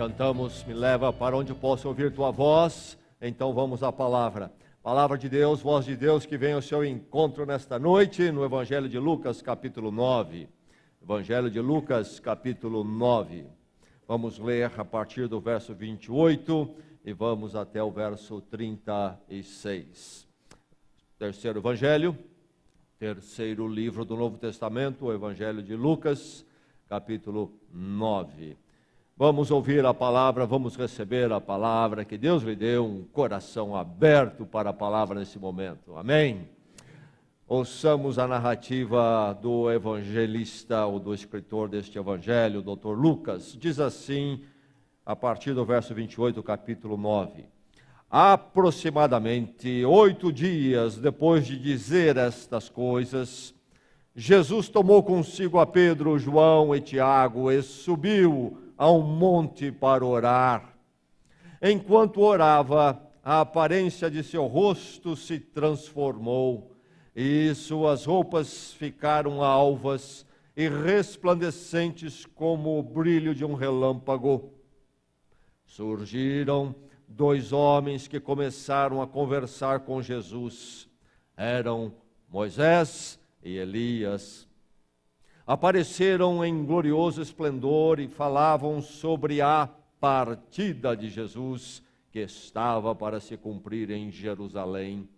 cantamos, me leva para onde posso ouvir tua voz. Então vamos à palavra. Palavra de Deus, voz de Deus que vem ao seu encontro nesta noite no Evangelho de Lucas, capítulo 9. Evangelho de Lucas, capítulo 9. Vamos ler a partir do verso 28 e vamos até o verso 36. Terceiro Evangelho, terceiro livro do Novo Testamento, o Evangelho de Lucas, capítulo 9. Vamos ouvir a palavra, vamos receber a palavra, que Deus lhe deu um coração aberto para a palavra nesse momento. Amém? Ouçamos a narrativa do evangelista, ou do escritor deste evangelho, o Dr. Lucas. Diz assim, a partir do verso 28 do capítulo 9. Aproximadamente 8 dias depois de dizer estas coisas, Jesus tomou consigo a Pedro, João e Tiago e subiu a um monte para orar. Enquanto orava, a aparência de seu rosto se transformou e suas roupas ficaram alvas e resplandecentes como o brilho de um relâmpago. Surgiram 2 homens que começaram a conversar com Jesus. Eram Moisés e Elias. Apareceram em glorioso esplendor e falavam sobre a partida de Jesus que estava para se cumprir em Jerusalém.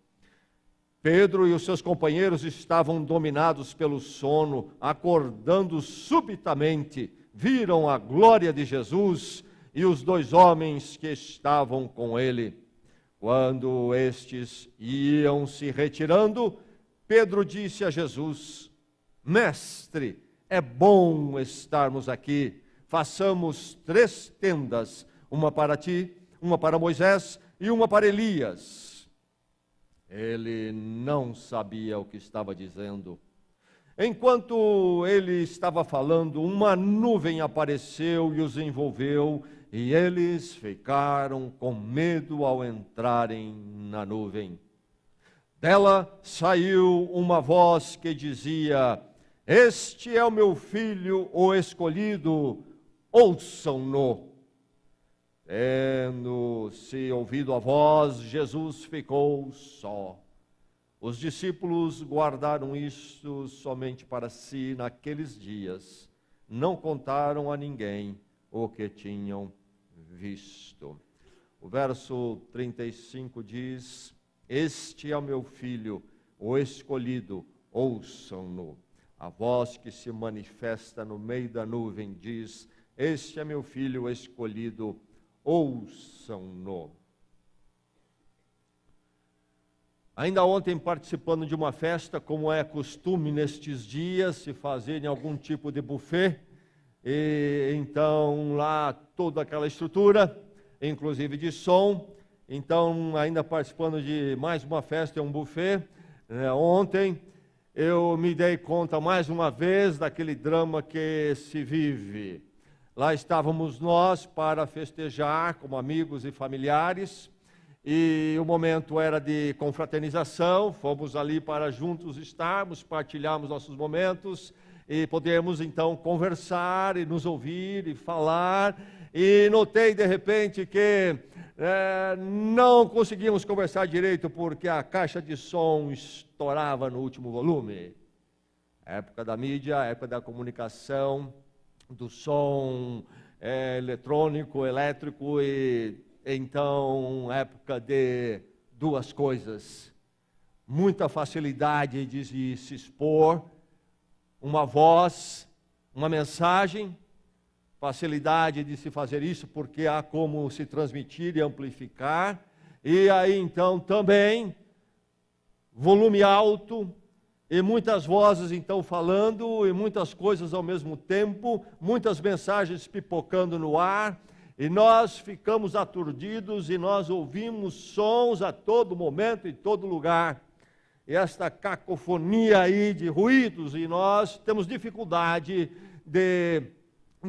Pedro e os seus companheiros estavam dominados pelo sono. Acordando subitamente, viram a glória de Jesus e os 2 homens que estavam com ele. Quando estes iam se retirando, Pedro disse a Jesus: Mestre, é bom estarmos aqui. Façamos 3 tendas, uma para ti, uma para Moisés e uma para Elias. Ele não sabia o que estava dizendo. Enquanto ele estava falando, uma nuvem apareceu e os envolveu, e eles ficaram com medo ao entrarem na nuvem. Dela saiu uma voz que dizia: Este é o meu filho, o escolhido, ouçam-no. Tendo-se ouvido a voz, Jesus ficou só. Os discípulos guardaram isto somente para si naqueles dias. Não contaram a ninguém o que tinham visto. O verso 35 diz: Este é o meu filho, o escolhido, ouçam-no. A voz que se manifesta no meio da nuvem diz: Este é meu filho, o escolhido, ouçam-no. Ainda ontem, participando de uma festa, como é costume nestes dias, se fazerem algum tipo de buffet, e então lá toda aquela estrutura, inclusive de som. Então, ainda participando de mais uma festa, um buffet, ontem eu me dei conta mais uma vez daquele drama que se vive. Lá estávamos nós para festejar como amigos e familiares, e o momento era de confraternização. Fomos ali para juntos estarmos, partilharmos nossos momentos e podermos então conversar e nos ouvir e falar. E notei de repente que não conseguíamos conversar direito porque a caixa de som estourava no último volume. Época da mídia, época da comunicação, do som eletrônico, elétrico, e então época de 2 coisas. Muita facilidade de se expor, uma voz, uma mensagem, facilidade de se fazer isso porque há como se transmitir e amplificar, e aí então também volume alto e muitas vozes então falando e muitas coisas ao mesmo tempo, muitas mensagens pipocando no ar, e nós ficamos aturdidos e nós ouvimos sons a todo momento, em todo lugar, e esta cacofonia aí de ruídos, e nós temos dificuldade de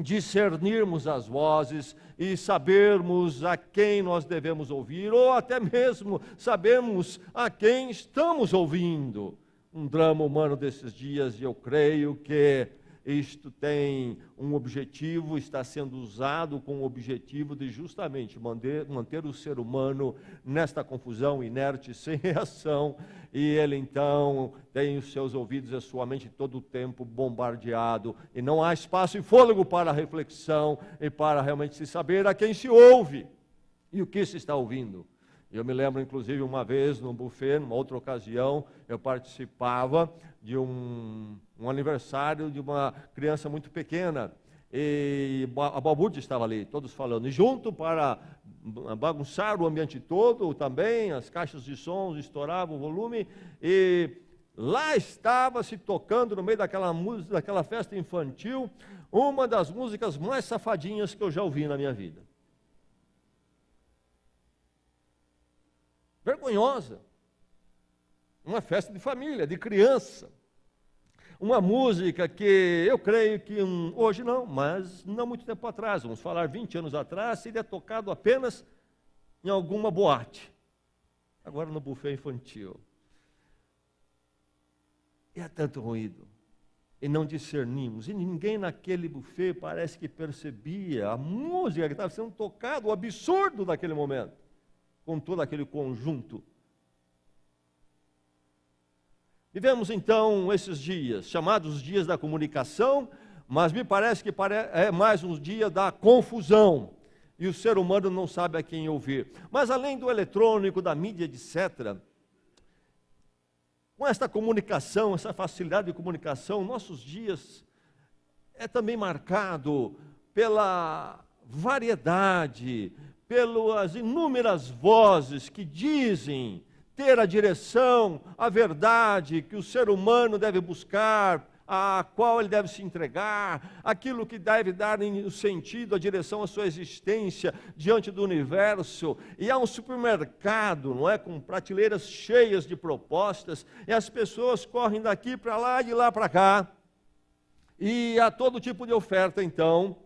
discernirmos as vozes e sabermos a quem nós devemos ouvir, ou até mesmo sabermos a quem estamos ouvindo. Um drama humano desses dias, e eu creio que isto tem um objetivo, está sendo usado com o objetivo de justamente manter o ser humano nesta confusão, inerte, sem reação, e ele então tem os seus ouvidos e a sua mente todo o tempo bombardeado, e não há espaço e fôlego para a reflexão e para realmente se saber a quem se ouve e o que se está ouvindo. Eu me lembro, inclusive, uma vez, num buffet, numa outra ocasião, eu participava de um aniversário de uma criança muito pequena. E a balbúrdia estava ali, todos falando. E junto, para bagunçar o ambiente todo, também as caixas de sons estouravam o volume. E lá estava se tocando, no meio daquela música, daquela festa infantil, uma das músicas mais safadinhas que eu já ouvi na minha vida. Vergonhosa. Uma festa de família, de criança. Uma música que eu creio que hoje não, mas não muito tempo atrás, vamos falar 20 anos atrás, seria tocado apenas em alguma boate. Agora no buffet infantil. E há tanto ruído. E não discernimos. E ninguém naquele buffet parece que percebia a música que estava sendo tocada, o absurdo daquele momento, com todo aquele conjunto. Vivemos então esses dias, chamados dias da comunicação, mas me parece que é mais um dia da confusão, e o ser humano não sabe a quem ouvir. Mas além do eletrônico, da mídia, etc., com esta comunicação, essa facilidade de comunicação, nossos dias é também marcado pela variedade, pelas inúmeras vozes que dizem ter a direção, a verdade que o ser humano deve buscar, a qual ele deve se entregar, aquilo que deve dar o sentido, a direção à sua existência diante do universo. E há um supermercado, não é, com prateleiras cheias de propostas, e as pessoas correm daqui para lá e de lá para cá, e há todo tipo de oferta então,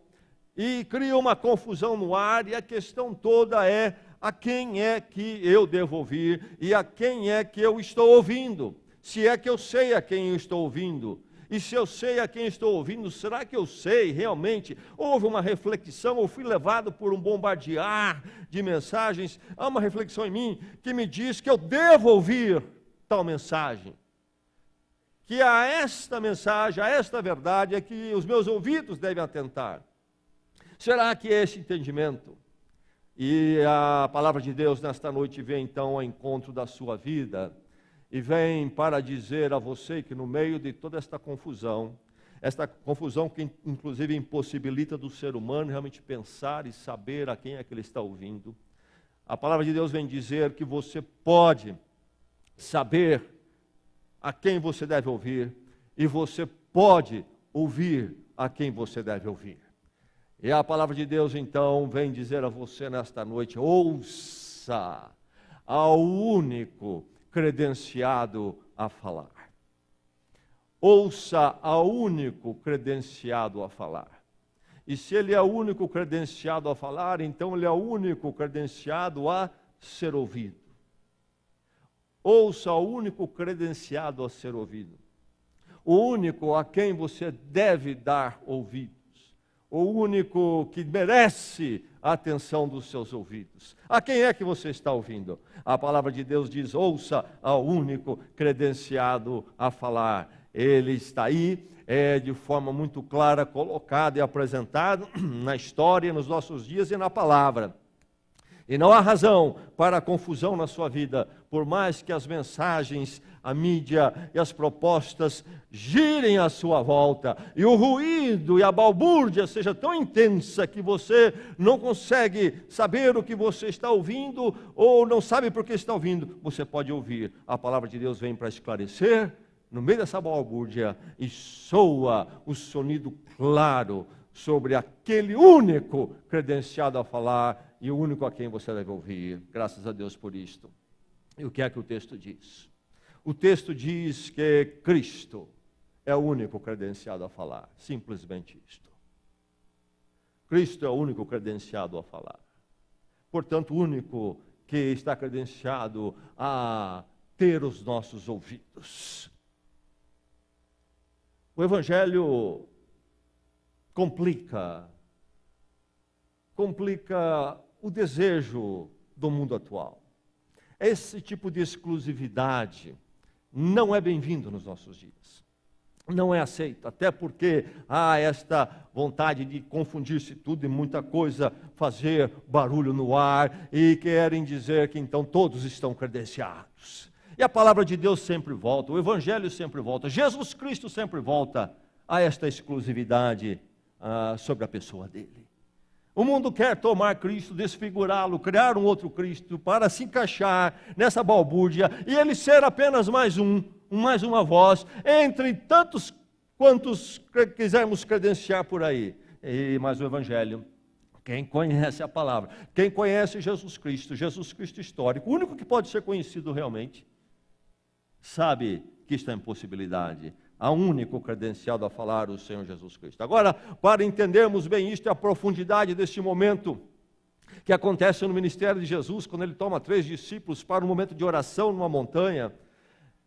e cria uma confusão no ar, e a questão toda é a quem é que eu devo ouvir e a quem é que eu estou ouvindo. Se é que eu sei a quem eu estou ouvindo. E se eu sei a quem estou ouvindo, será que eu sei realmente? Houve uma reflexão, ou fui levado por um bombardear de mensagens? Há uma reflexão em mim que me diz que eu devo ouvir tal mensagem. Que a esta mensagem, a esta verdade é que os meus ouvidos devem atentar. Será que esse entendimento e a palavra de Deus nesta noite vem então ao encontro da sua vida e vem para dizer a você que no meio de toda esta confusão que inclusive impossibilita do ser humano realmente pensar e saber a quem é que ele está ouvindo, a palavra de Deus vem dizer que você pode saber a quem você deve ouvir e você pode ouvir a quem você deve ouvir. E a palavra de Deus, então, vem dizer a você nesta noite, ouça ao único credenciado a falar. Ouça ao único credenciado a falar. E se ele é o único credenciado a falar, então ele é o único credenciado a ser ouvido. Ouça ao único credenciado a ser ouvido. O único a quem você deve dar ouvido. O único que merece a atenção dos seus ouvidos. A quem é que você está ouvindo? A palavra de Deus diz, ouça ao único credenciado a falar. Ele está aí, de forma muito clara, colocado e apresentado na história, nos nossos dias e na palavra. E não há razão para a confusão na sua vida, por mais que as mensagens, a mídia e as propostas girem à sua volta, e o ruído e a balbúrdia seja tão intensa que você não consegue saber o que você está ouvindo, ou não sabe por que está ouvindo. Você pode ouvir, a palavra de Deus vem para esclarecer, no meio dessa balbúrdia, e soa o sonido claro sobre aquele único credenciado a falar, e o único a quem você deve ouvir. Graças a Deus por isto. E o que é que o texto diz? O texto diz que Cristo é o único credenciado a falar. Simplesmente isto. Cristo é o único credenciado a falar. Portanto, o único que está credenciado a ter os nossos ouvidos. O Evangelho complica o desejo do mundo atual. Esse tipo de exclusividade não é bem-vindo nos nossos dias. Não é aceito, até porque há esta vontade de confundir-se tudo e muita coisa, fazer barulho no ar, e querem dizer que então todos estão credenciados. E a palavra de Deus sempre volta, o Evangelho sempre volta, Jesus Cristo sempre volta a esta exclusividade sobre a pessoa dele. O mundo quer tomar Cristo, desfigurá-lo, criar um outro Cristo para se encaixar nessa balbúrdia e ele ser apenas mais uma voz entre tantos quantos quisermos credenciar por aí. Mas o Evangelho, quem conhece a palavra, quem conhece Jesus Cristo histórico, o único que pode ser conhecido realmente, sabe que está em possibilidade. Há um único credenciado a falar, o Senhor Jesus Cristo. Agora, para entendermos bem isto e a profundidade deste momento que acontece no ministério de Jesus, quando ele toma 3 discípulos para um momento de oração numa montanha,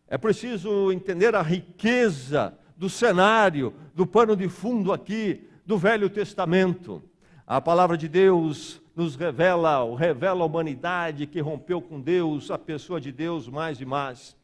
é preciso entender a riqueza do cenário, do pano de fundo aqui, do Velho Testamento. A palavra de Deus nos revela a humanidade que rompeu com Deus, a pessoa de Deus mais e mais.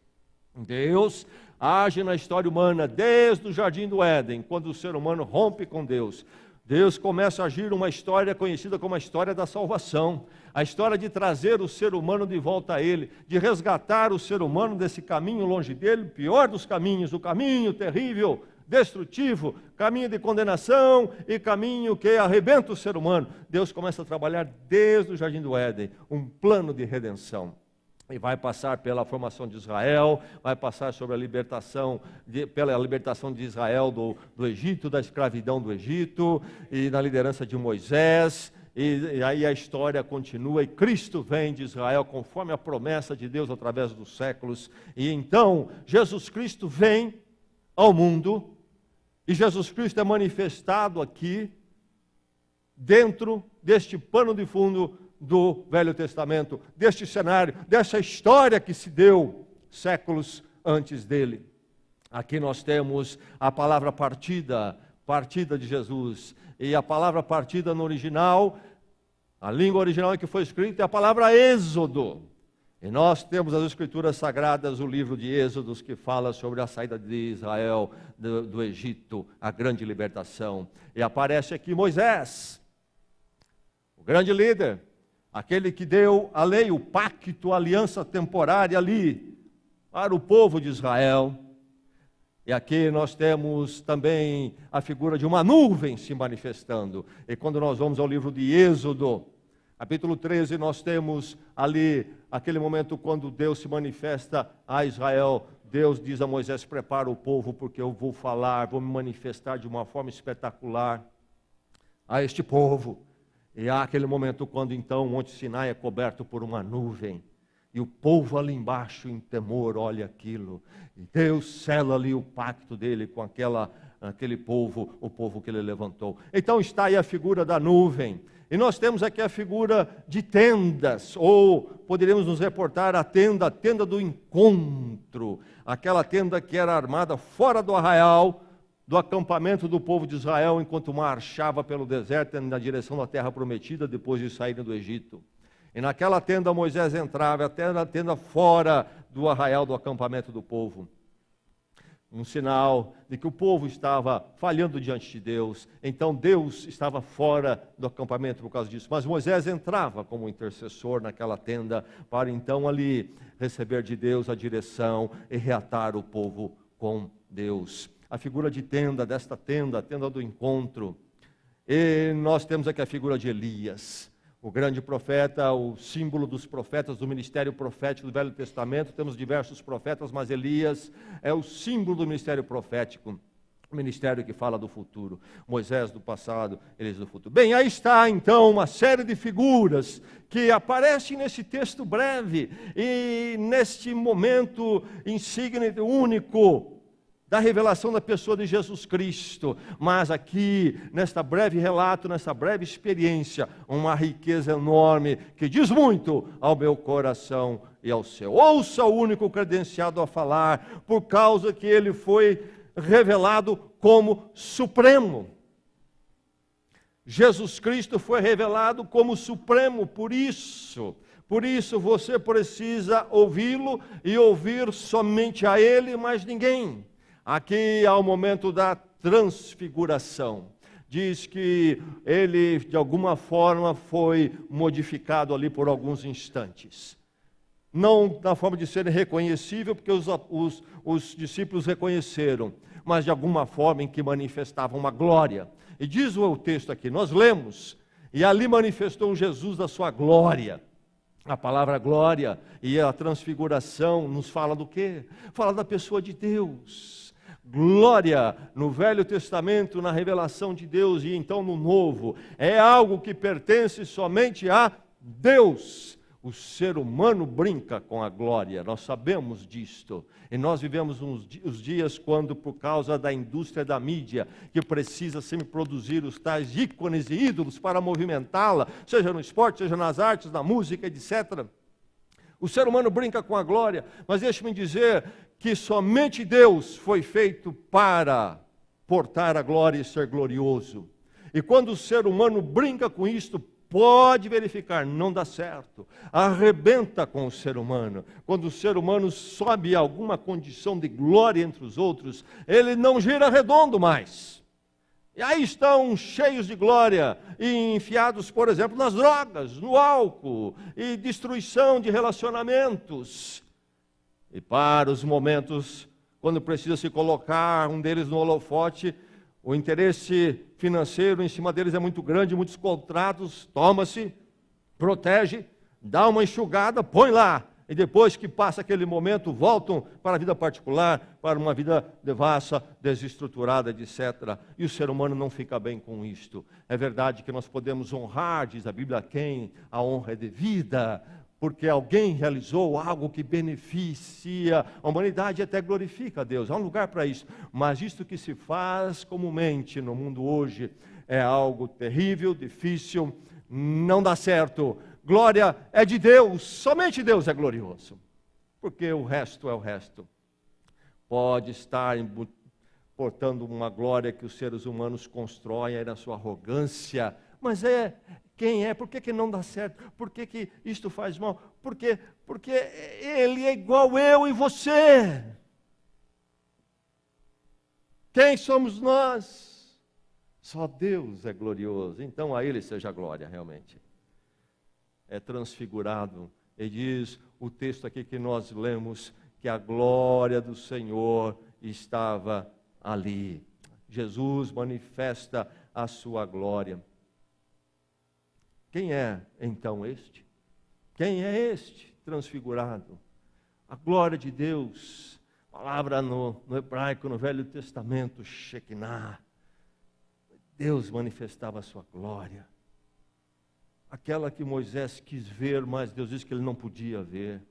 Deus age na história humana desde o Jardim do Éden, quando o ser humano rompe com Deus. Deus começa a agir uma história conhecida como a história da salvação, a história de trazer o ser humano de volta a Ele, de resgatar o ser humano desse caminho longe dele, o pior dos caminhos, o caminho terrível, destrutivo, caminho de condenação e caminho que arrebenta o ser humano. Deus começa a trabalhar desde o Jardim do Éden, um plano de redenção. E vai passar pela formação de Israel, vai passar sobre pela libertação de Israel do Egito, da escravidão do Egito, e na liderança de Moisés, e aí a história continua, e Cristo vem de Israel, conforme a promessa de Deus através dos séculos, e então Jesus Cristo vem ao mundo, e Jesus Cristo é manifestado aqui, dentro deste pano de fundo do Velho Testamento, deste cenário, dessa história que se deu séculos antes dele. Aqui nós temos a palavra partida de Jesus, e a palavra partida no original, a língua original em que foi escrita é a palavra Êxodo. E nós temos as Escrituras Sagradas, o livro de Êxodos, que fala sobre a saída de Israel do Egito, a grande libertação. E aparece aqui Moisés, o grande líder, aquele que deu a lei, o pacto, a aliança temporária ali para o povo de Israel. E aqui nós temos também a figura de uma nuvem se manifestando. E quando nós vamos ao livro de Êxodo, capítulo 13, nós temos ali aquele momento quando Deus se manifesta a Israel. Deus diz a Moisés: prepara o povo, porque eu vou falar, vou me manifestar de uma forma espetacular a este povo. E há aquele momento quando então o Monte Sinai é coberto por uma nuvem, e o povo ali embaixo em temor olha aquilo, e Deus sela ali o pacto dele com aquele povo, o povo que ele levantou. Então está aí a figura da nuvem, e nós temos aqui a figura de tendas, ou poderíamos nos reportar a tenda do encontro, aquela tenda que era armada fora do arraial, do acampamento do povo de Israel, enquanto marchava pelo deserto na direção da terra prometida, depois de saírem do Egito. E naquela tenda Moisés entrava, até na tenda fora do arraial do acampamento do povo. Um sinal de que o povo estava falhando diante de Deus. Então Deus estava fora do acampamento por causa disso. Mas Moisés entrava como intercessor naquela tenda, para então ali receber de Deus a direção e reatar o povo com Deus. A figura de tenda, desta tenda, a tenda do encontro. E nós temos aqui a figura de Elias, o grande profeta, o símbolo dos profetas do ministério profético do Velho Testamento. Temos diversos profetas, mas Elias é o símbolo do ministério profético, o ministério que fala do futuro. Moisés do passado, Elias do futuro. Bem, aí está então uma série de figuras que aparecem nesse texto breve e neste momento insígne, único, da revelação da pessoa de Jesus Cristo. Mas aqui, nesta breve relato, nessa breve experiência, uma riqueza enorme que diz muito ao meu coração e ao seu. Ouça o único credenciado a falar, por causa que ele foi revelado como supremo. Jesus Cristo foi revelado como supremo, por isso você precisa ouvi-lo e ouvir somente a Ele, mais ninguém. Aqui há o momento da transfiguração. Diz que ele, de alguma forma, foi modificado ali por alguns instantes. Não na forma de ser reconhecível, porque os discípulos reconheceram, mas de alguma forma em que manifestava uma glória. E diz o texto aqui, nós lemos, e ali manifestou Jesus da sua glória. A palavra glória e a transfiguração nos fala do quê? Fala da pessoa de Deus. Glória no Velho Testamento, na revelação de Deus, e então no Novo, é algo que pertence somente a Deus. O ser humano brinca com a glória, nós sabemos disto. E nós vivemos os dias quando, por causa da indústria da mídia, que precisa sempre produzir os tais ícones e ídolos para movimentá-la, seja no esporte, seja nas artes, na música, etc. O ser humano brinca com a glória, mas deixe-me dizer que somente Deus foi feito para portar a glória e ser glorioso. E quando o ser humano brinca com isto, pode verificar, não dá certo, arrebenta com o ser humano. Quando o ser humano sobe a alguma condição de glória entre os outros, ele não gira redondo mais. E aí estão cheios de glória e enfiados, por exemplo, nas drogas, no álcool e destruição de relacionamentos. E para os momentos quando precisa se colocar um deles no holofote, o interesse financeiro em cima deles é muito grande, muitos contratos, toma-se, protege, dá uma enxugada, põe lá. E depois que passa aquele momento, voltam para a vida particular, para uma vida devassa, desestruturada, etc. E o ser humano não fica bem com isto. É verdade que nós podemos honrar, diz a Bíblia, a quem a honra é devida, porque alguém realizou algo que beneficia a humanidade e até glorifica a Deus. Há um lugar para isso. Mas isto que se faz comumente no mundo hoje é algo terrível, difícil, não dá certo. Glória é de Deus, somente Deus é glorioso. Porque o resto é o resto. Pode estar portando uma glória que os seres humanos constroem aí na sua arrogância, mas quem é? Por que não dá certo? Por que isto faz mal? Porque ele é igual eu e você. Quem somos nós? Só Deus é glorioso. Então a Ele seja a glória, realmente. É transfigurado. E diz o texto aqui que nós lemos, que a glória do Senhor estava ali. Jesus manifesta a sua glória. Quem é então este? Quem é este transfigurado? A glória de Deus, palavra no hebraico, no Velho Testamento, Shekinah. Deus manifestava a sua glória. Aquela que Moisés quis ver, mas Deus disse que ele não podia ver.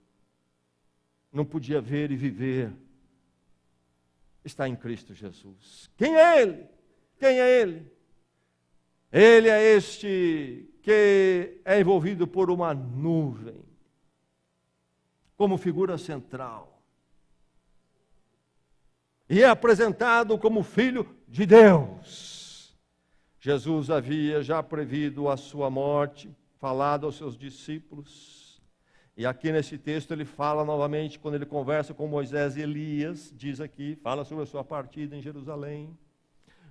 Não podia ver e viver. Está em Cristo Jesus. Quem é Ele? Quem é Ele? Ele é este que é envolvido por uma nuvem, como figura central. E é apresentado como Filho de Deus. Jesus havia já previsto a sua morte, falado aos seus discípulos. E aqui nesse texto ele fala novamente, quando ele conversa com Moisés e Elias, diz aqui, fala sobre a sua partida em Jerusalém.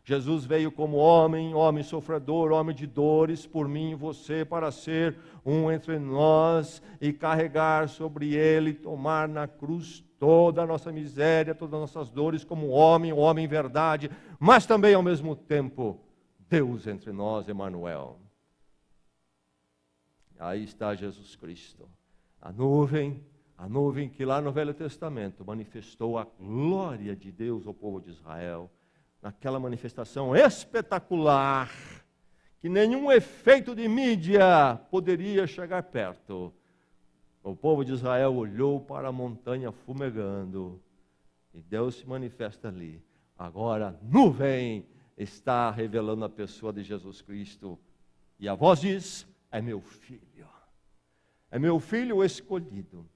Jesus veio como homem sofredor, homem de dores, por mim e você, para ser um entre nós e carregar sobre ele, tomar na cruz toda a nossa miséria, todas as nossas dores, como homem em verdade, mas também ao mesmo tempo, Deus entre nós, Emanuel. Aí está Jesus Cristo, a nuvem que lá no Velho Testamento manifestou a glória de Deus ao povo de Israel, naquela manifestação espetacular, que nenhum efeito de mídia poderia chegar perto. O povo de Israel olhou para a montanha fumegando, e Deus se manifesta ali. Agora, a nuvem está revelando a pessoa de Jesus Cristo, e a voz diz, é meu filho escolhido.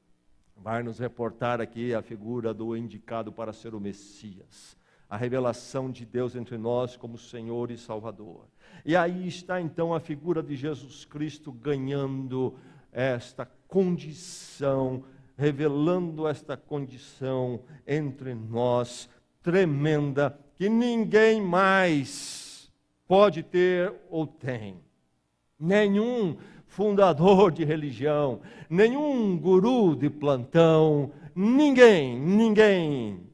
Vai nos reportar aqui a figura do indicado para ser o Messias. a revelação de Deus entre nós como Senhor e Salvador. E aí está então a figura de Jesus Cristo ganhando esta condição, revelando esta condição entre nós, tremenda, que ninguém mais pode ter ou tem. Nenhum fundador de religião, nenhum guru de plantão, ninguém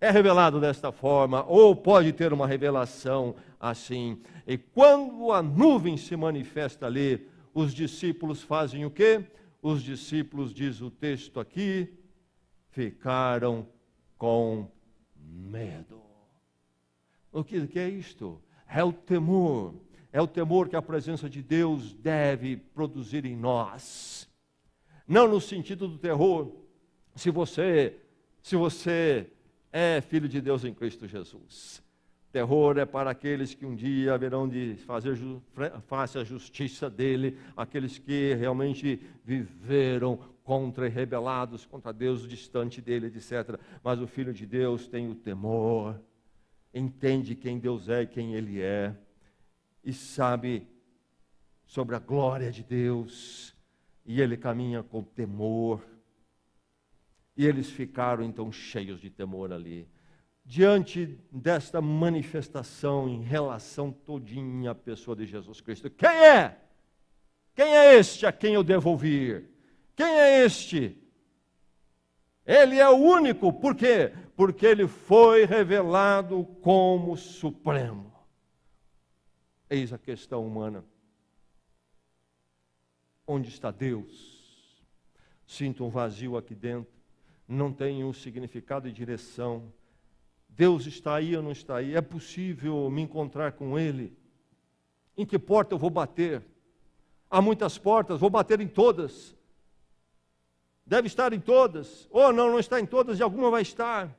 é revelado desta forma, ou pode ter uma revelação assim. E quando a nuvem se manifesta ali, os discípulos fazem o quê? Os discípulos, diz o texto aqui, ficaram com medo. O que é isto? É o temor. É o temor que a presença de Deus deve produzir em nós. Não no sentido do terror, se você é filho de Deus em Cristo Jesus. Terror é para aqueles que um dia haverão de fazer face à justiça dele, aqueles que realmente viveram contra e rebelados contra Deus, distante dele, etc. Mas o filho de Deus tem o temor, entende quem Deus é e quem ele é, e sabe sobre a glória de Deus, e ele caminha com temor. E eles ficaram então cheios de temor ali, diante desta manifestação em relação todinha à pessoa de Jesus Cristo. Quem é? Quem é este a quem eu devo ouvir? Quem é este? Ele é o único, por quê? Porque ele foi revelado como supremo. Eis a questão humana. Onde está Deus? Sinto um vazio aqui dentro. Não tem um significado e direção. Deus está aí ou não está aí? É possível me encontrar com Ele? Em que porta eu vou bater? Há muitas portas, vou bater em todas. Deve estar em todas. Ou não está em todas, e alguma vai estar.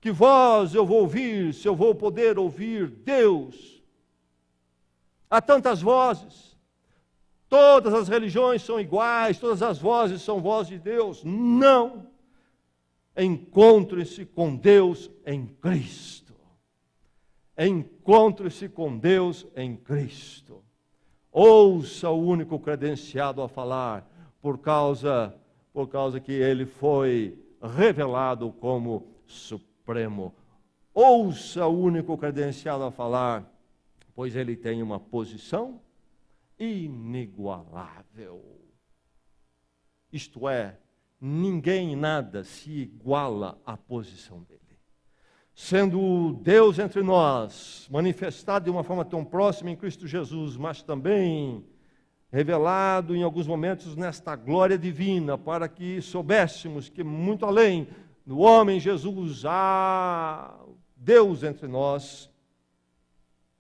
Que voz eu vou ouvir, se eu vou poder ouvir Deus? Há tantas vozes. Todas as religiões são iguais, todas as vozes são vozes de Deus. Não. Encontre-se com Deus em Cristo. Encontre-se com Deus em Cristo. Ouça o único credenciado a falar, por causa que ele foi revelado como supremo. Ouça o único credenciado a falar, pois ele tem uma posição inigualável. Isto é, ninguém, nada se iguala à posição dele. Sendo Deus entre nós, manifestado de uma forma tão próxima em Cristo Jesus, mas também revelado em alguns momentos nesta glória divina, para que soubéssemos que muito além do homem Jesus há Deus entre nós,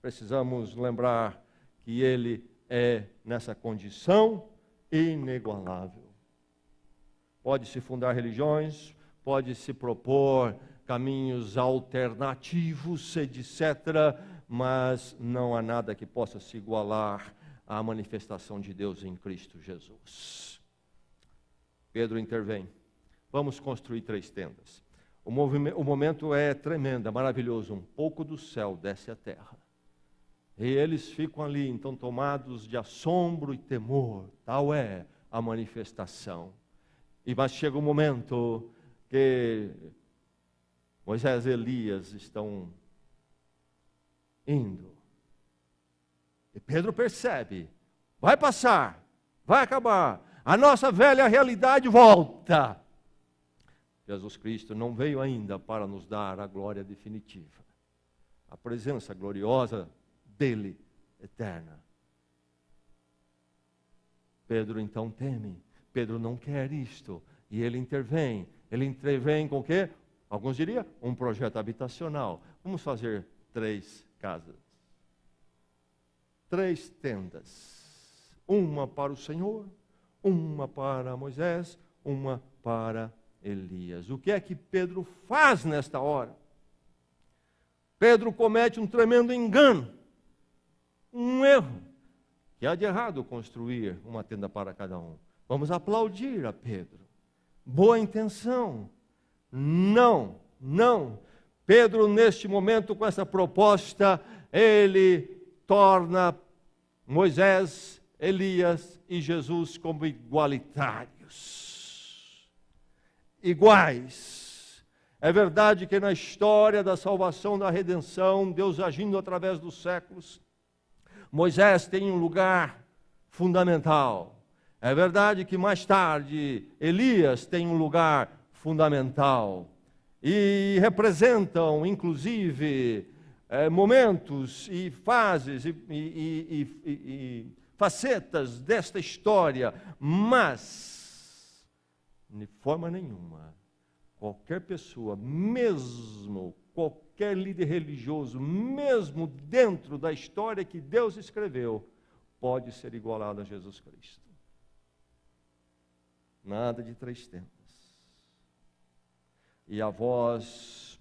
precisamos lembrar que Ele é nessa condição inigualável. Pode-se fundar religiões, pode-se propor caminhos alternativos, etc., mas não há nada que possa se igualar à manifestação de Deus em Cristo Jesus. Pedro intervém. Vamos construir 3 tendas. O momento é tremendo, é maravilhoso. Um pouco do céu desce à terra. E eles ficam ali, então, tomados de assombro e temor. Tal é a manifestação. Mas chega um momento que Moisés e Elias estão indo. E Pedro percebe, vai passar, vai acabar, a nossa velha realidade volta. Jesus Cristo não veio ainda para nos dar a glória definitiva, a presença gloriosa dele, eterna. Pedro então teme. Pedro não quer isto, e ele intervém. Ele intervém com o quê? Alguns diriam, um projeto habitacional. Vamos fazer 3 casas. 3 tendas. Uma para o Senhor, uma para Moisés, uma para Elias. O que é que Pedro faz nesta hora? Pedro comete um tremendo engano, um erro, que há de errado construir uma tenda para cada um. Vamos aplaudir a Pedro. Boa intenção. Não. Pedro, neste momento, com essa proposta, ele torna Moisés, Elias e Jesus como igualitários. Iguais. É verdade que na história da salvação, da redenção, Deus agindo através dos séculos, Moisés tem um lugar fundamental. É verdade que mais tarde Elias tem um lugar fundamental. E representam, inclusive, momentos e fases e facetas desta história, mas, de forma nenhuma, qualquer pessoa, mesmo qualquer líder religioso, mesmo dentro da história que Deus escreveu, pode ser igualado a Jesus Cristo. Nada de três tendas. E a voz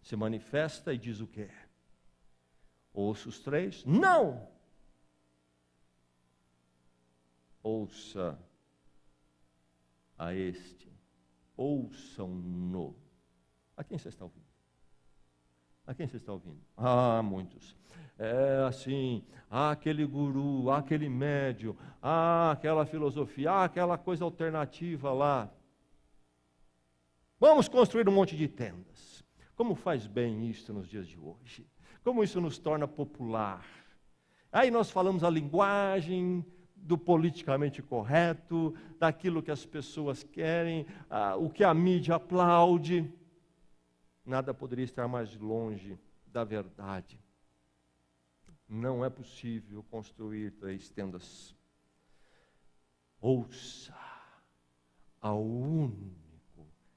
se manifesta e diz o quê? Ouça os três? Não! Ouça a este. Ouçam-no. A quem você está ouvindo? A quem você está ouvindo? Ah, muitos. É assim, aquele guru, aquele médium, aquela filosofia, aquela coisa alternativa lá. Vamos construir um monte de tendas. Como faz bem isso nos dias de hoje? Como isso nos torna popular? Aí nós falamos a linguagem do politicamente correto, daquilo que as pessoas querem, o que a mídia aplaude. Nada poderia estar mais longe da verdade. Não é possível construir três tendas. Ouça ao único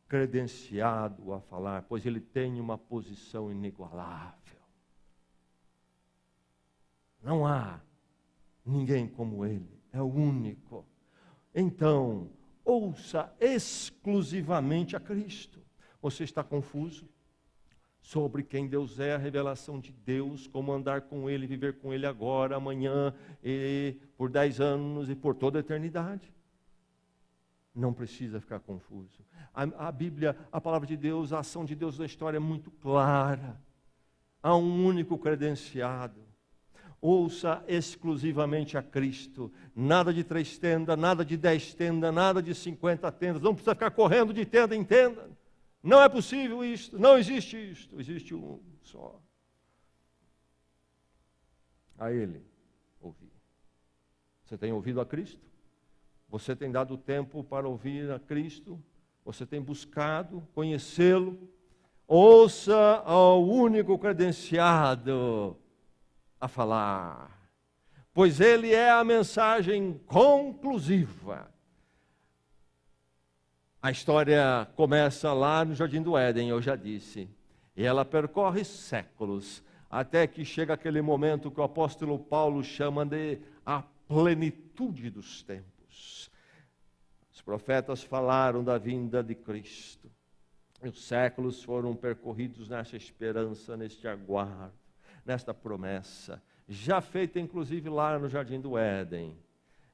credenciado a falar, pois ele tem uma posição inigualável. Não há ninguém como ele, é o único. Então, ouça exclusivamente a Cristo. Você está confuso sobre quem Deus é, a revelação de Deus, como andar com Ele, viver com Ele agora, amanhã, e por 10 anos e por toda a eternidade? Não precisa ficar confuso. A Bíblia, a palavra de Deus, a ação de Deus na história é muito clara. Há um único credenciado. Ouça exclusivamente a Cristo. Nada de 3 tendas, nada de 10 tendas, nada de 50 tendas. Não precisa ficar correndo de tenda em tenda. Não é possível isto, não existe isto. Existe um só. A Ele ouvir. Você tem ouvido a Cristo? Você tem dado tempo para ouvir a Cristo? Você tem buscado conhecê-lo? Ouça ao único credenciado a falar, pois ele é a mensagem conclusiva. A história começa lá no Jardim do Éden, eu já disse, e ela percorre séculos, até que chega aquele momento que o apóstolo Paulo chama de a plenitude dos tempos. Os profetas falaram da vinda de Cristo, e os séculos foram percorridos nessa esperança, neste aguardo, nesta promessa, já feita inclusive lá no Jardim do Éden.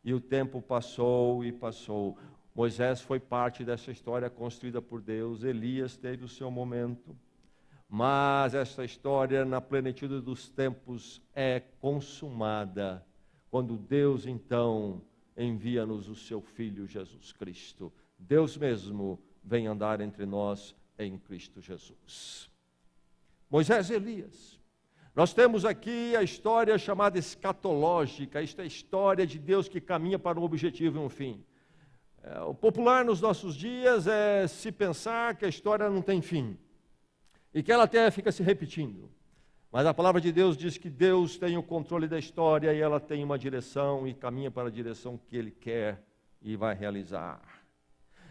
E o tempo passou e passou. Moisés foi parte dessa história construída por Deus, Elias teve o seu momento, mas essa história na plenitude dos tempos é consumada, quando Deus então envia-nos o seu Filho Jesus Cristo. Deus mesmo vem andar entre nós em Cristo Jesus. Moisés e Elias. Nós temos aqui a história chamada escatológica, esta é a história de Deus que caminha para um objetivo e um fim. O popular nos nossos dias é se pensar que a história não tem fim, e que ela até fica se repetindo. Mas a palavra de Deus diz que Deus tem o controle da história e ela tem uma direção e caminha para a direção que Ele quer e vai realizar.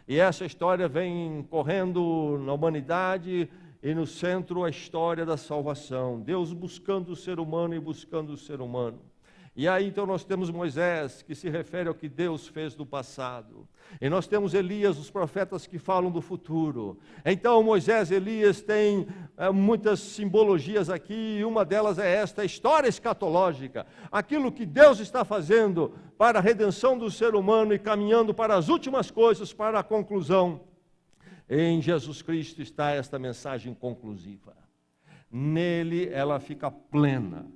E essa história vem correndo na humanidade e no centro a história da salvação. Deus buscando o ser humano e buscando o ser humano. E aí então nós temos Moisés, que se refere ao que Deus fez no passado. E nós temos Elias, os profetas que falam do futuro. Então Moisés e Elias têm muitas simbologias aqui, e uma delas é esta, a história escatológica. Aquilo que Deus está fazendo para a redenção do ser humano e caminhando para as últimas coisas, para a conclusão. Em Jesus Cristo está esta mensagem conclusiva. nele ela fica plena.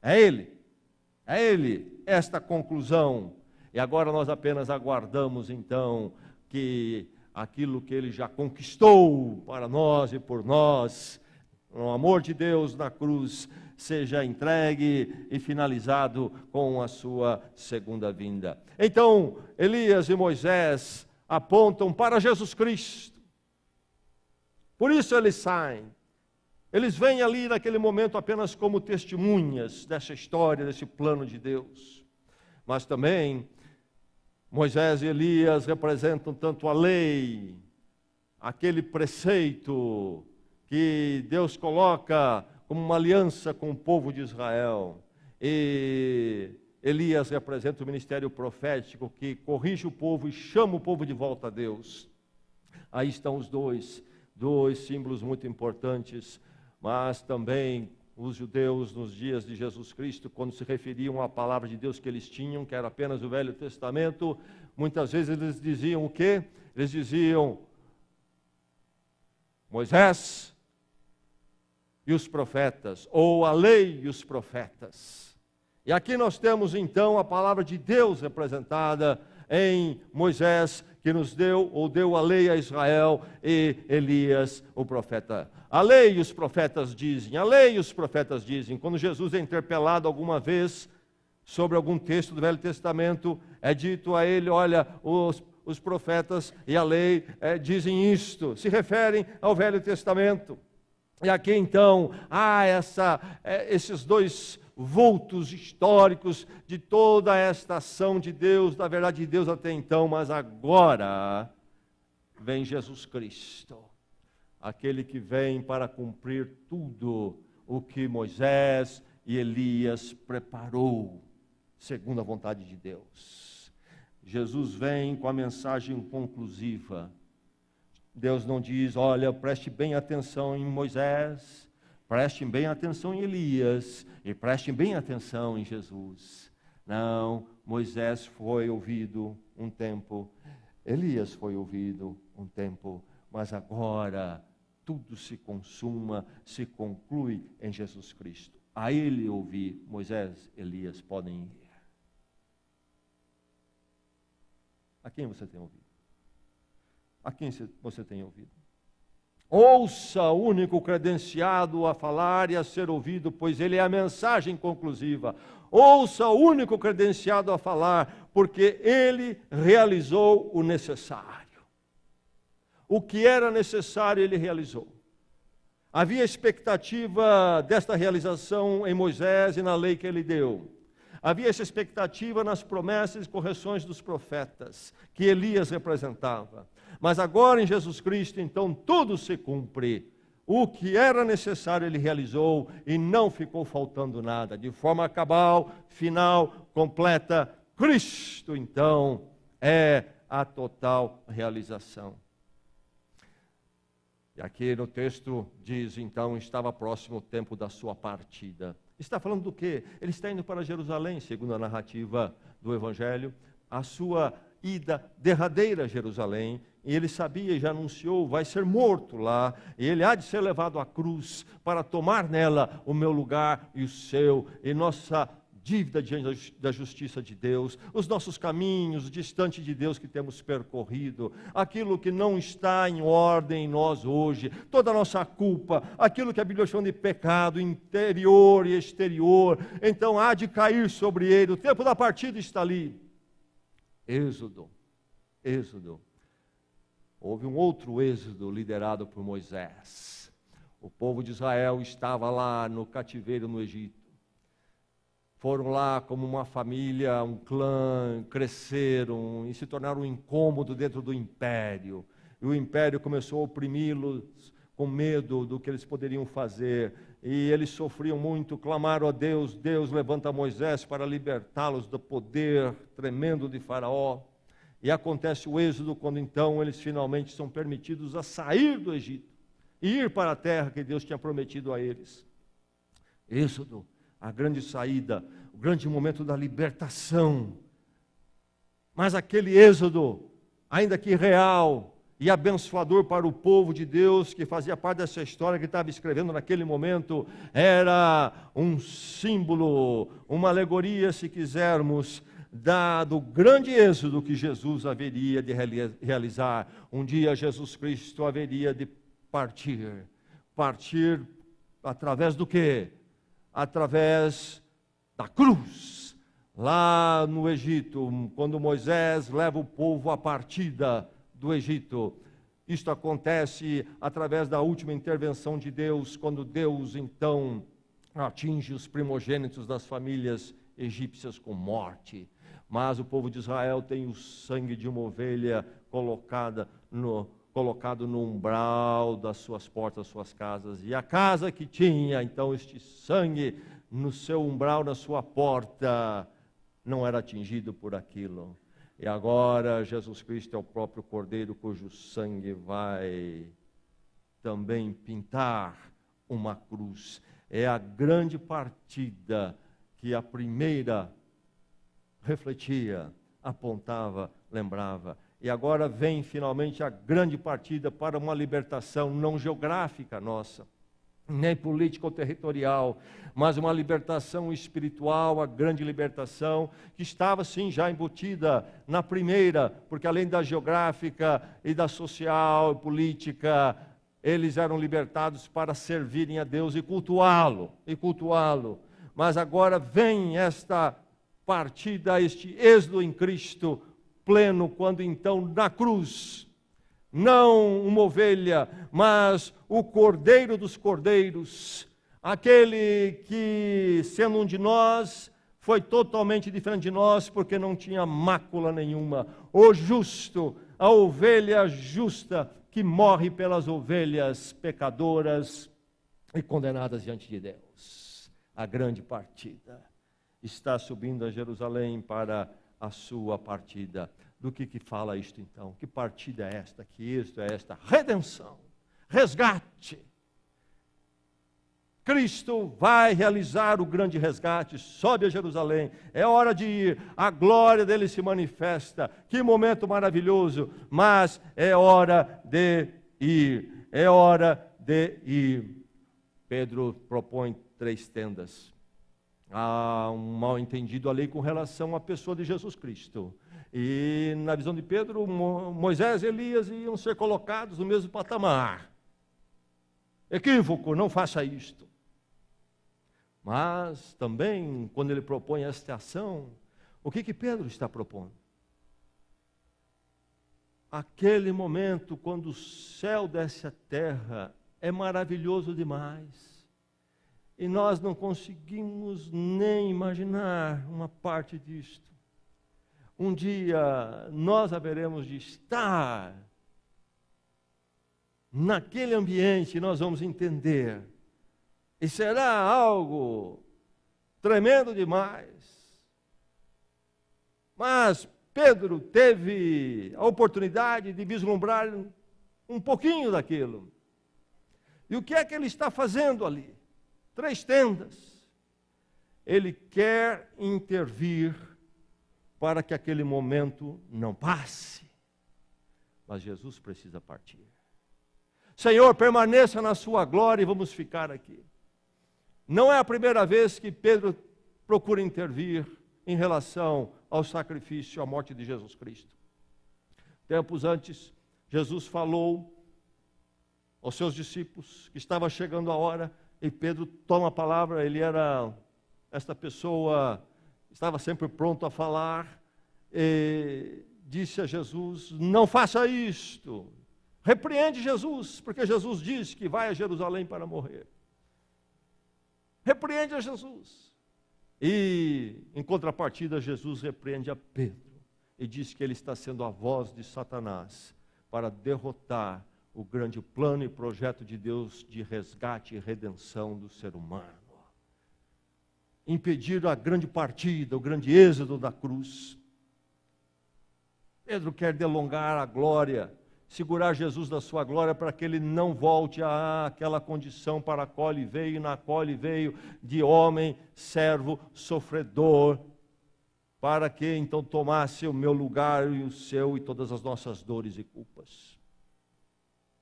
É Ele, esta conclusão. E agora nós apenas aguardamos então que aquilo que Ele já conquistou para nós e por nós, o amor de Deus na cruz, seja entregue e finalizado com a sua segunda vinda. Então, Elias e Moisés apontam para Jesus Cristo. Por isso eles saem. Eles vêm ali naquele momento apenas como testemunhas dessa história, desse plano de Deus. Mas também Moisés e Elias representam tanto a lei, aquele preceito que Deus coloca como uma aliança com o povo de Israel. E Elias representa o ministério profético que corrige o povo e chama o povo de volta a Deus. Aí estão os dois símbolos muito importantes, mas também os judeus nos dias de Jesus Cristo, quando se referiam à palavra de Deus que eles tinham, que era apenas o Velho Testamento, muitas vezes eles diziam o quê? Eles diziam Moisés e os profetas, ou a lei e os profetas. E aqui nós temos então a palavra de Deus representada em Moisés, que nos deu, ou deu a lei a Israel, e Elias, o profeta. A lei e os profetas dizem, quando Jesus é interpelado alguma vez sobre algum texto do Velho Testamento, é dito a ele, olha, os profetas e a lei dizem isto, se referem ao Velho Testamento. E aqui então há esses dois vultos históricos de toda esta ação de Deus, da verdade de Deus até então, mas agora vem Jesus Cristo, aquele que vem para cumprir tudo o que Moisés e Elias preparou, segundo a vontade de Deus. Jesus vem com a mensagem conclusiva. Deus não diz, olha, preste bem atenção em Moisés, prestem bem atenção em Elias e prestem bem atenção em Jesus. Não, Moisés foi ouvido um tempo, Elias foi ouvido um tempo, mas agora tudo se consuma, se conclui em Jesus Cristo. A Ele ouvir, Moisés, Elias podem ir. A quem você tem ouvido? A quem você tem ouvido? Ouça o único credenciado a falar e a ser ouvido, pois ele é a mensagem conclusiva. Ouça o único credenciado a falar, porque ele realizou o necessário. O que era necessário, ele realizou. Havia expectativa desta realização em Moisés e na lei que ele deu. Havia essa expectativa nas promessas e correções dos profetas, que Elias representava. Mas agora em Jesus Cristo, então, tudo se cumpre. O que era necessário ele realizou e não ficou faltando nada. De forma cabal, final, completa, Cristo, então, é a total realização. E aqui no texto diz, então, estava próximo o tempo da sua partida. Está falando do quê? Ele está indo para Jerusalém, segundo a narrativa do Evangelho, a sua ida derradeira a Jerusalém, e ele sabia e já anunciou, vai ser morto lá, e ele há de ser levado à cruz para tomar nela o meu lugar e o seu, e nossa dívida diante da justiça de Deus, os nossos caminhos distante de Deus que temos percorrido, aquilo que não está em ordem em nós hoje, toda a nossa culpa, aquilo que a Bíblia chama de pecado interior e exterior, então há de cair sobre ele, o tempo da partida está ali. Êxodo. Houve um outro êxodo liderado por Moisés. O povo de Israel estava lá no cativeiro no Egito. Foram lá como uma família, um clã, cresceram e se tornaram um incômodo dentro do império. E o império começou a oprimi-los com medo do que eles poderiam fazer. E eles sofriam muito, clamaram a Deus. Deus levanta Moisés para libertá-los do poder tremendo de Faraó. E acontece o êxodo quando então eles finalmente são permitidos a sair do Egito e ir para a terra que Deus tinha prometido a eles. Êxodo, a grande saída, o grande momento da libertação. Mas aquele êxodo, ainda que real, e abençoador para o povo de Deus, que fazia parte dessa história que estava escrevendo naquele momento, era um símbolo, uma alegoria, se quisermos, do grande êxodo que Jesus haveria de realizar. Um dia Jesus Cristo haveria de partir através do quê? Através da cruz. Lá no Egito, quando Moisés leva o povo à partida do Egito. Isto acontece através da última intervenção de Deus, quando Deus então atinge os primogênitos das famílias egípcias com morte. Mas o povo de Israel tem o sangue de uma ovelha colocado no umbral das suas portas, das suas casas. E a casa que tinha então este sangue no seu umbral, na sua porta, não era atingido por aquilo. E agora Jesus Cristo é o próprio Cordeiro cujo sangue vai também pintar uma cruz. É a grande partida que a primeira refletia, apontava, lembrava. E agora vem finalmente a grande partida para uma libertação não geográfica nossa, nem política ou territorial, mas uma libertação espiritual, a grande libertação, que estava sim já embutida na primeira, porque além da geográfica e da social e política, eles eram libertados para servirem a Deus e cultuá-lo, Mas agora vem esta partida, este êxodo em Cristo pleno, quando então na cruz, não uma ovelha, mas o Cordeiro dos Cordeiros, aquele que, sendo um de nós, foi totalmente diferente de nós, porque não tinha mácula nenhuma, o justo, a ovelha justa, que morre pelas ovelhas pecadoras e condenadas diante de Deus. A grande partida está subindo a Jerusalém para a sua partida. Do que fala isto então? Que partida é esta? Que isto é esta? Redenção, resgate. Cristo vai realizar o grande resgate, sobe a Jerusalém, é hora de ir, a glória dele se manifesta, que momento maravilhoso, mas é hora de ir, é hora de ir. Pedro propõe 3 tendas. Há um mal entendido ali com relação à pessoa de Jesus Cristo. E na visão de Pedro, Moisés e Elias iam ser colocados no mesmo patamar. Equívoco, não faça isto. Mas também, quando ele propõe esta ação, o que Pedro está propondo? Aquele momento quando o céu desce à terra é maravilhoso demais. E nós não conseguimos nem imaginar uma parte disto. Um dia nós haveremos de estar naquele ambiente, nós vamos entender. E será algo tremendo demais. Mas Pedro teve a oportunidade de vislumbrar um pouquinho daquilo. E o que é que ele está fazendo ali? 3 tendas. Ele quer intervir para que aquele momento não passe. Mas Jesus precisa partir. Senhor, permaneça na sua glória e vamos ficar aqui. Não é a primeira vez que Pedro procura intervir em relação ao sacrifício, à morte de Jesus Cristo. Tempos antes, Jesus falou aos seus discípulos que estava chegando a hora, e Pedro toma a palavra. Ele era esta pessoa, estava sempre pronto a falar, e disse a Jesus: não faça isto. Repreende Jesus, porque Jesus disse que vai a Jerusalém para morrer. Repreende a Jesus. E, em contrapartida, Jesus repreende a Pedro e diz que ele está sendo a voz de Satanás para derrotar o grande plano e projeto de Deus de resgate e redenção do ser humano. Impedir a grande partida, o grande êxodo da cruz. Pedro quer delongar a glória, segurar Jesus da sua glória para que ele não volte àquela condição para a qual ele veio, na qual ele veio de homem, servo, sofredor, para que então tomasse o meu lugar e o seu e todas as nossas dores e culpas.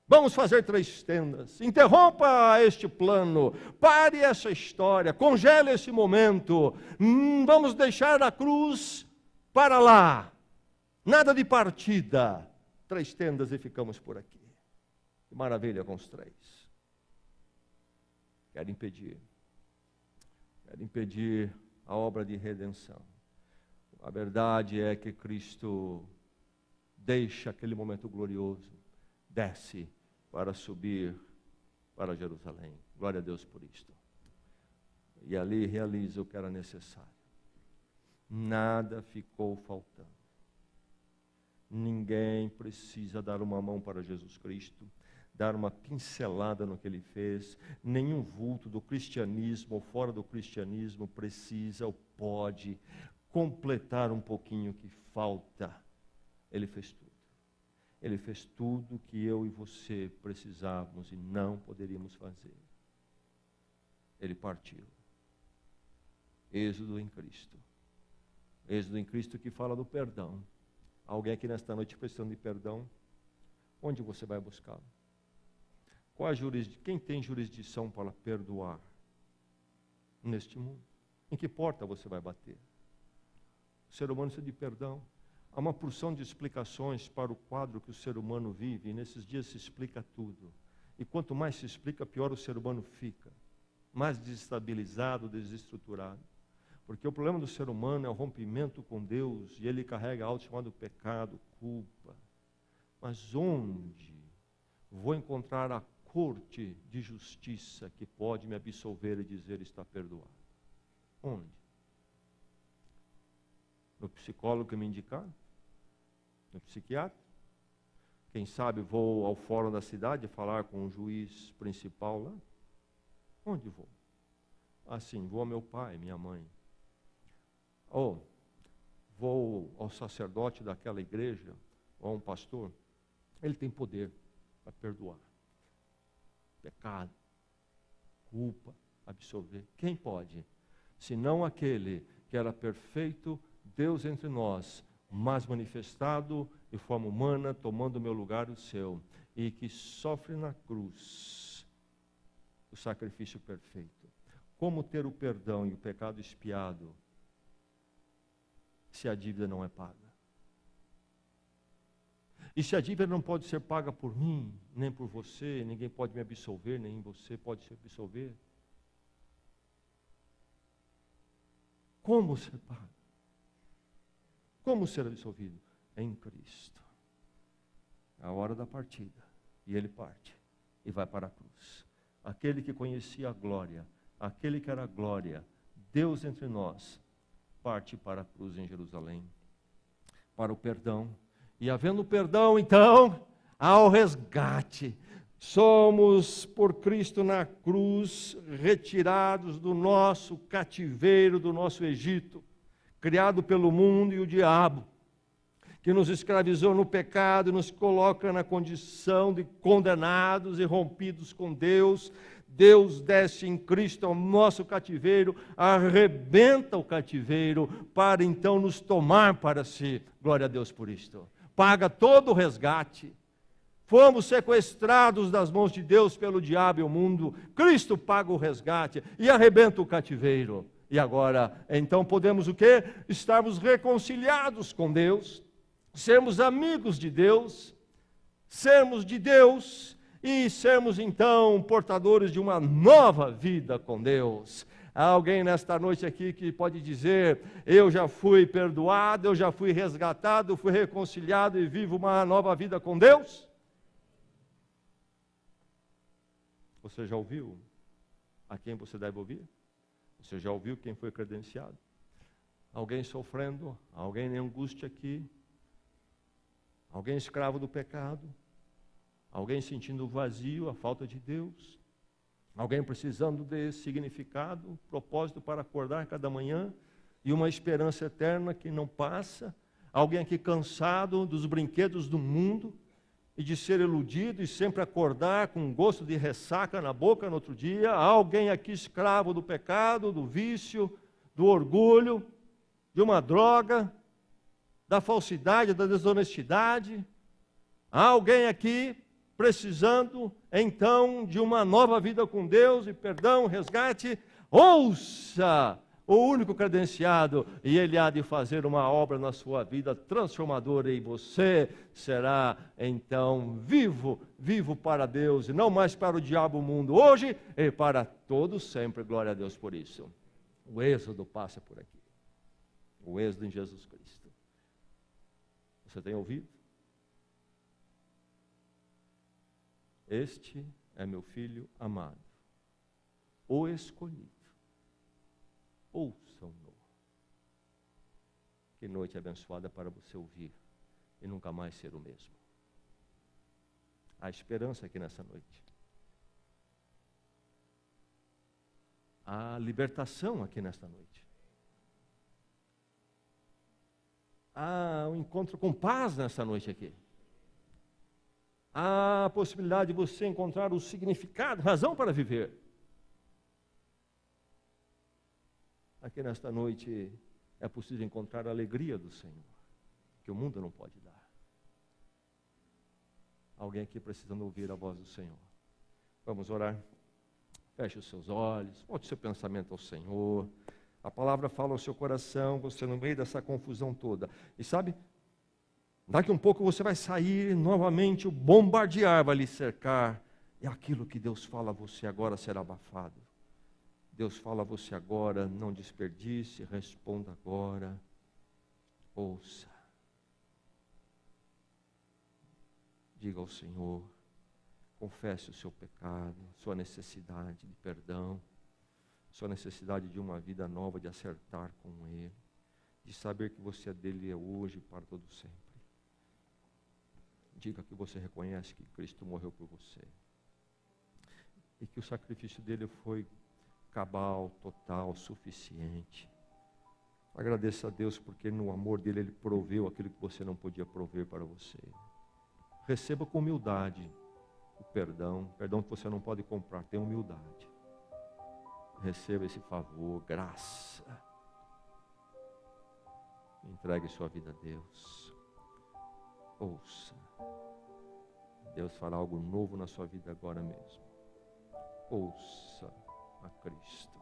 Vamos fazer 3 tendas. Interrompa este plano. Pare essa história. Congele esse momento. Vamos deixar a cruz para lá. Nada de partida. 3 tendas e ficamos por aqui. Que maravilha com os 3. Quero impedir a obra de redenção. A verdade é que Cristo deixa aquele momento glorioso, desce para subir para Jerusalém. Glória a Deus por isto. E ali realiza o que era necessário. Nada ficou faltando. Ninguém precisa dar uma mão para Jesus Cristo, dar uma pincelada no que ele fez. Nenhum vulto do cristianismo ou fora do cristianismo precisa ou pode completar um pouquinho o que falta. Ele fez tudo. Ele fez tudo que eu e você precisávamos e não poderíamos fazer. Ele partiu. Êxodo em Cristo. Êxodo em Cristo que fala do perdão. Alguém aqui nesta noite precisando de perdão? Onde você vai buscá-lo? Quem tem jurisdição para perdoar neste mundo? Em que porta você vai bater? O ser humano precisa de perdão. Há uma porção de explicações para o quadro que o ser humano vive, e nesses dias se explica tudo. E quanto mais se explica, pior o ser humano fica. Mais desestabilizado, desestruturado. Porque o problema do ser humano é o rompimento com Deus, e ele carrega algo chamado pecado, culpa. Mas onde vou encontrar a corte de justiça que pode me absolver e dizer está perdoado? Onde? No psicólogo que me indicar? No psiquiatra? Quem sabe vou ao fórum da cidade falar com o juiz principal lá? Onde vou? Assim, vou ao meu pai, minha mãe. Ou vou ao sacerdote daquela igreja, ou a um pastor. Ele tem poder para perdoar. Pecado, culpa, absolver. Quem pode? Senão aquele que era perfeito, Deus entre nós, mas manifestado de forma humana, tomando o meu lugar e o seu, e que sofre na cruz o sacrifício perfeito. Como ter o perdão e o pecado expiado se a dívida não é paga? E se a dívida não pode ser paga por mim, nem por você, ninguém pode me absolver, nem você pode se absolver. Como ser pago? Como ser absolvido? Em Cristo. A hora da partida. E ele parte e vai para a cruz. Aquele que conhecia a glória, aquele que era a glória, Deus entre nós, parte para a cruz em Jerusalém, para o perdão. E havendo perdão, então, há o resgate. Somos, por Cristo na cruz, retirados do nosso cativeiro, do nosso Egito, criado pelo mundo e o diabo, que nos escravizou no pecado e nos coloca na condição de condenados e rompidos com Deus. Deus desce em Cristo ao nosso cativeiro, arrebenta o cativeiro, para então nos tomar para si. Glória a Deus por isto. Paga todo o resgate. Fomos sequestrados das mãos de Deus pelo diabo e o mundo. Cristo paga o resgate e arrebenta o cativeiro. E agora, então podemos o quê? Estarmos reconciliados com Deus, sermos amigos de Deus, sermos de Deus e sermos então portadores de uma nova vida com Deus. Há alguém nesta noite aqui que pode dizer: eu já fui perdoado, eu já fui resgatado, fui reconciliado e vivo uma nova vida com Deus? Você já ouviu a quem você deve ouvir? Você já ouviu quem foi credenciado? Alguém sofrendo, alguém em angústia aqui, alguém escravo do pecado, alguém sentindo o vazio, a falta de Deus, alguém precisando de significado, propósito para acordar cada manhã e uma esperança eterna que não passa, alguém aqui cansado dos brinquedos do mundo e de ser iludido e sempre acordar com um gosto de ressaca na boca no outro dia, alguém aqui escravo do pecado, do vício, do orgulho, de uma droga, da falsidade, da desonestidade. Há alguém aqui precisando então de uma nova vida com Deus e perdão, resgate, ouça o único credenciado, e ele há de fazer uma obra na sua vida transformadora, e você será então vivo para Deus, e não mais para o diabo, o mundo, hoje e para todos sempre. Glória a Deus por isso. O êxodo passa por aqui, o êxodo em Jesus Cristo. Você tem ouvido? Este é meu filho amado, o escolhido. Ouçam-no. Que noite abençoada para você ouvir e nunca mais ser o mesmo. Há esperança aqui nessa noite. Há libertação aqui nesta noite. Há um encontro com paz nessa noite aqui. Há a possibilidade de você encontrar o significado, razão para viver. Aqui nesta noite é possível encontrar a alegria do Senhor, que o mundo não pode dar. Alguém aqui precisando ouvir a voz do Senhor. Vamos orar? Feche os seus olhos, volte seu pensamento ao Senhor. A palavra fala ao seu coração, você no meio dessa confusão toda. E sabe, daqui um pouco você vai sair novamente, o bombardear vai lhe cercar. E aquilo que Deus fala a você agora será abafado. Deus fala a você agora, não desperdice, responda agora, ouça. Diga ao Senhor, confesse o seu pecado, sua necessidade de perdão, sua necessidade de uma vida nova, de acertar com Ele, de saber que você é dele hoje e para todo sempre. Diga que você reconhece que Cristo morreu por você e que o sacrifício dele foi cabal, total, suficiente. Agradeça a Deus porque no amor dele ele proveu aquilo que você não podia prover para você. Receba com humildade o perdão que você não pode comprar, tenha humildade. Receba esse favor, graça. Entregue sua vida a Deus. Ouça. Deus fará algo novo na sua vida agora mesmo. Ouça a Cristo.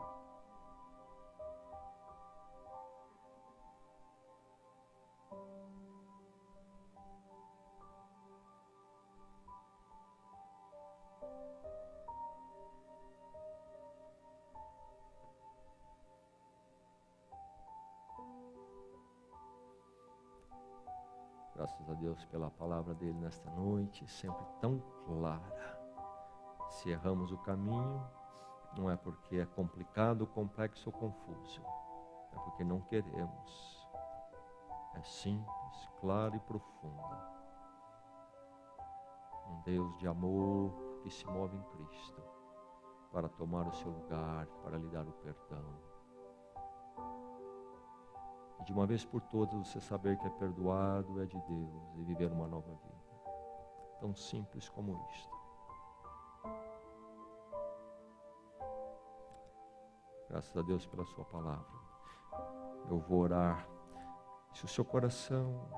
Graças a Deus pela palavra dele nesta noite, sempre tão clara. Se erramos o caminho, não é porque é complicado, complexo ou confuso. É porque não queremos. É simples, claro e profundo. Um Deus de amor que se move em Cristo para tomar o seu lugar, para lhe dar o perdão. E de uma vez por todas você saber que é perdoado, é de Deus e viver uma nova vida. Tão simples como isto. Graças a Deus pela sua palavra. Eu vou orar. Se o seu coração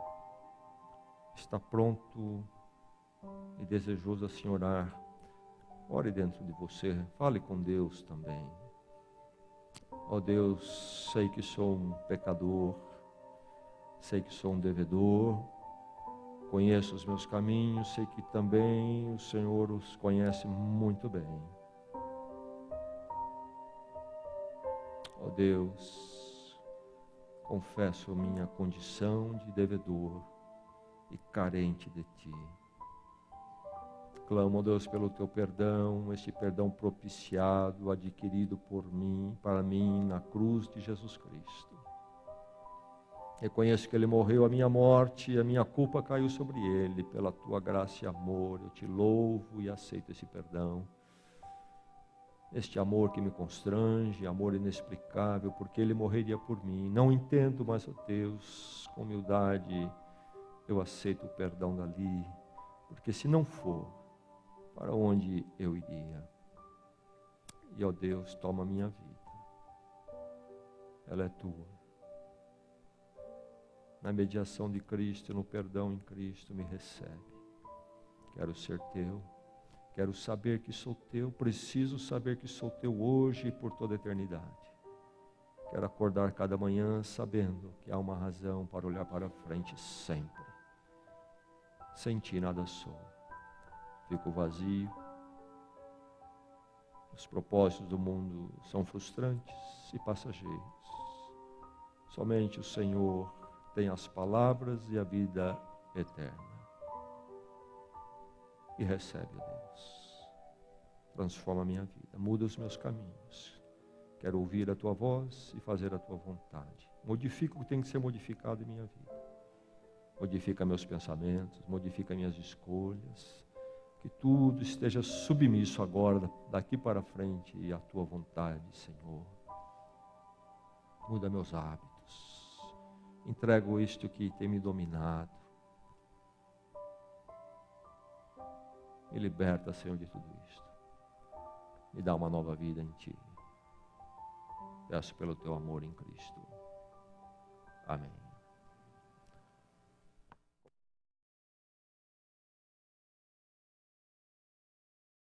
está pronto e desejoso assim orar, ore dentro de você. Fale com Deus também. Ó Deus, sei que sou um pecador. Sei que sou um devedor. Conheço os meus caminhos. Sei que também o Senhor os conhece muito bem. Ó Deus, confesso a minha condição de devedor e carente de Ti. Clamo, ó Deus, pelo Teu perdão, este perdão propiciado, adquirido por mim, para mim, na cruz de Jesus Cristo. Reconheço que Ele morreu a minha morte e a minha culpa caiu sobre Ele. Pela Tua graça e amor, eu Te louvo e aceito esse perdão. Este amor que me constrange, amor inexplicável, porque Ele morreria por mim. Não entendo, mas, ó Deus, com humildade, eu aceito o perdão dali, porque se não for, para onde eu iria? E, ó Deus, toma a minha vida. Ela é Tua. Na mediação de Cristo, no perdão em Cristo, me recebe. Quero ser teu. Quero saber que sou teu. Preciso saber que sou teu hoje e por toda a eternidade. Quero acordar cada manhã sabendo que há uma razão para olhar para frente sempre. Sem ti nada sou. Fico vazio. Os propósitos do mundo são frustrantes e passageiros. Somente o Senhor tem as palavras e a vida eterna. E recebe, ó Deus. Transforma a minha vida, muda os meus caminhos. Quero ouvir a tua voz e fazer a tua vontade. Modifica o que tem que ser modificado em minha vida. Modifica meus pensamentos, modifica minhas escolhas. Que tudo esteja submisso agora, daqui para frente, à tua vontade, Senhor. Muda meus hábitos. Entrego isto que tem me dominado. Me liberta, Senhor, de tudo isto. Me dá uma nova vida em Ti. Peço pelo Teu amor em Cristo. Amém.